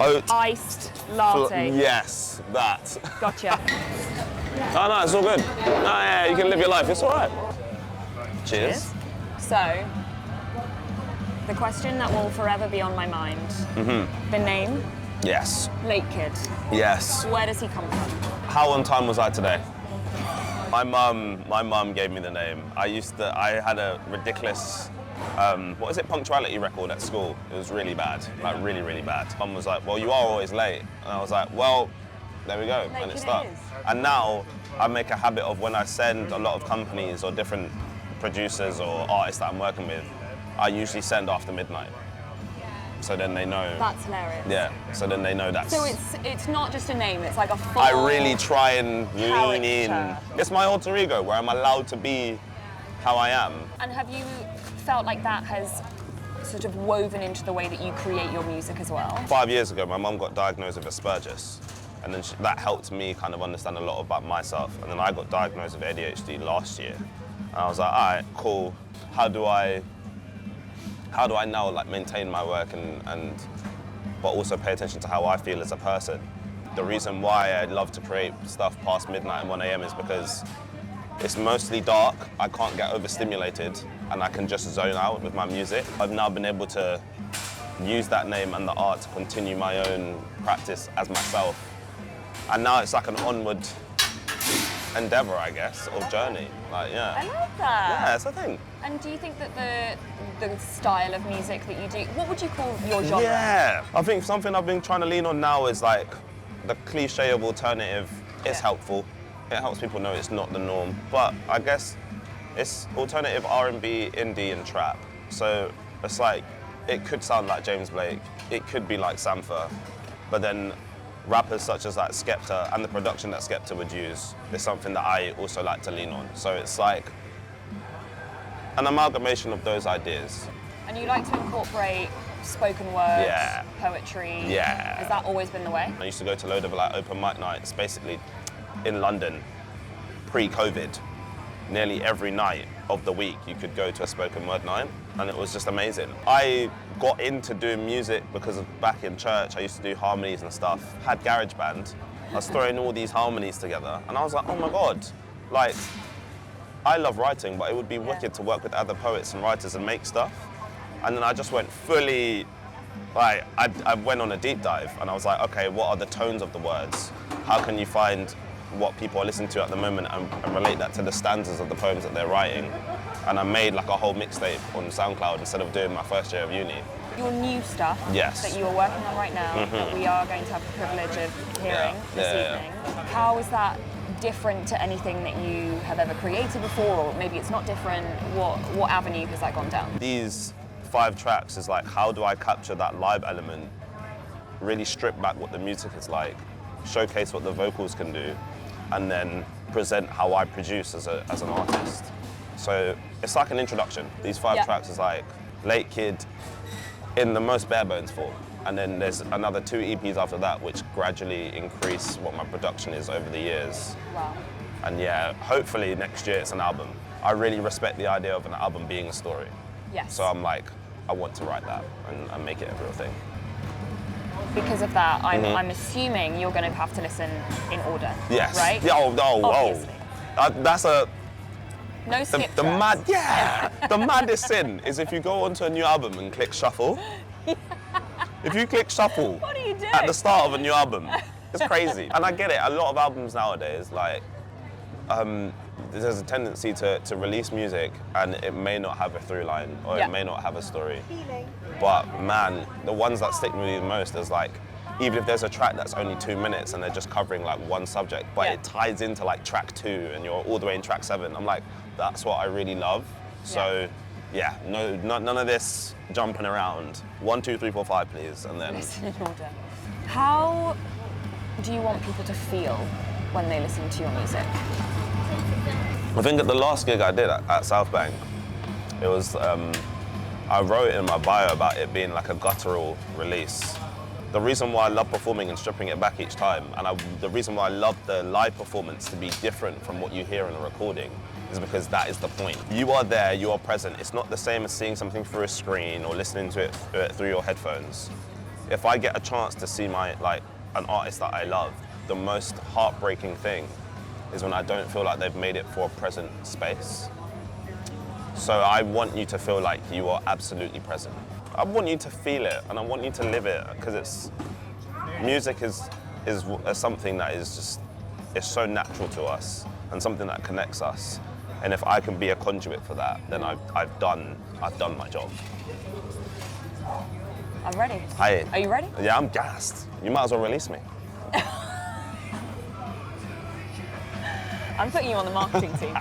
Oat. Iced latte. Yes, that. Gotcha. No, it's all good. No, yeah, you can live your life. It's all right. Cheers. So, the question that will forever be on my mind. The name? Yes. Latekid. Yes. Where does he come from? How on time was I today? My mum gave me the name. I had a ridiculous, punctuality record at school. It was really bad, like really, really bad. Mum was like, well, you are always late. And I was like, well, there we go, and it stuck. And now I make a habit of when I send a lot of companies or different producers or artists that I'm working with, I usually send after midnight. So then they know. That's hilarious. Yeah, so then they know that's... So it's not just a name, it's like a full... I really try and lean in. character. It's my alter ego where I'm allowed to be how I am. And have you felt like that has sort of woven into the way that you create your music as well? 5 years ago, my mum got diagnosed with Asperger's. And then that helped me kind of understand a lot about myself. And then I got diagnosed with ADHD last year. And I was like, all right, cool. How do I now like maintain my work but also pay attention to how I feel as a person? The reason why I love to create stuff past midnight and 1 a.m. is because it's mostly dark, I can't get overstimulated, and I can just zone out with my music. I've now been able to use that name and the art to continue my own practice as myself. And now it's like an onward endeavor, I guess, or journey. Like, yeah. I love that. Yeah, it's a thing. And do you think that the style of music that you do, what would you call your genre? Yeah, I think something I've been trying to lean on now is like the cliche of alternative is helpful. It helps people know it's not the norm. But I guess it's alternative R&B, indie, and trap. So it's like, it could sound like James Blake, it could be like Sampha, but then rappers such as like Skepta and the production that Skepta would use is something that I also like to lean on. So it's like an amalgamation of those ideas. And you like to incorporate spoken word, Yeah. poetry. Yeah. Has that always been the way? I used to go to a load of like open mic nights, basically in London, pre-COVID. Nearly every night of the week you could go to a spoken word night, and it was just amazing. I got into doing music because back in church I used to do harmonies and stuff. Had GarageBand. I was throwing all these harmonies together, and I was like, oh my God, like, I love writing, but it would be wicked to work with other poets and writers and make stuff. And then I just went fully, like, I went on a deep dive, and I was like, okay, what are the tones of the words? How can you find what people are listening to at the moment and relate that to the stanzas of the poems that they're writing? And I made like a whole mixtape on SoundCloud instead of doing my first year of uni. Your new stuff that you are working on right now, that we are going to have the privilege of hearing this evening. How is that different to anything that you have ever created before, or maybe it's not different? What avenue has that gone down? These 5 tracks is like, how do I capture that live element, really strip back what the music is like, showcase what the vocals can do, and then present how I produce as an artist. So it's like an introduction. These 5 tracks is like Latekid in the most bare bones form. And then there's another 2 EPs after that, which gradually increase what my production is over the years. Wow. And yeah, hopefully next year it's an album. I really respect the idea of an album being a story. Yes. So I'm like, I want to write that and make it a real thing. Because of that, I'm assuming you're going to have to listen in order. Yes. Right? Yeah, Obviously. That's a... No skip the maddest sin is if you go onto a new album and click shuffle. If you click shuffle what are you doing? at the start of a new album, it's crazy. And I get it, a lot of albums nowadays, like, there's a tendency to release music and it may not have a through line or it may not have a story. But man, the ones that stick with me the most is like, even if there's a track that's only 2 minutes and they're just covering like one subject, but it ties into like track 2 and you're all the way in track 7, I'm like, that's what I really love. So yeah, none of this jumping around. 1, 2, 3, 4, 5, please, and then. Listen in order. How do you want people to feel when they listen to your music? I think at the last gig I did at South Bank, it was, I wrote in my bio about it being like a guttural release. The reason why I love performing and stripping it back each time, and the reason why I love the live performance to be different from what you hear in a recording, is because that is the point. You are there, you are present. It's not the same as seeing something through a screen or listening to it through your headphones. if I get a chance to see an artist that I love, the most heartbreaking thing is when I don't feel like they've made it for a present space. So I want you to feel like you are absolutely present. I want you to feel it, and I want you to live it, because music is something that is so natural to us, and something that connects us. And if I can be a conduit for that, then I've done my job. I'm ready. Hi. Are you ready? Yeah, I'm gassed. You might as well release me. I'm putting you on the marketing team.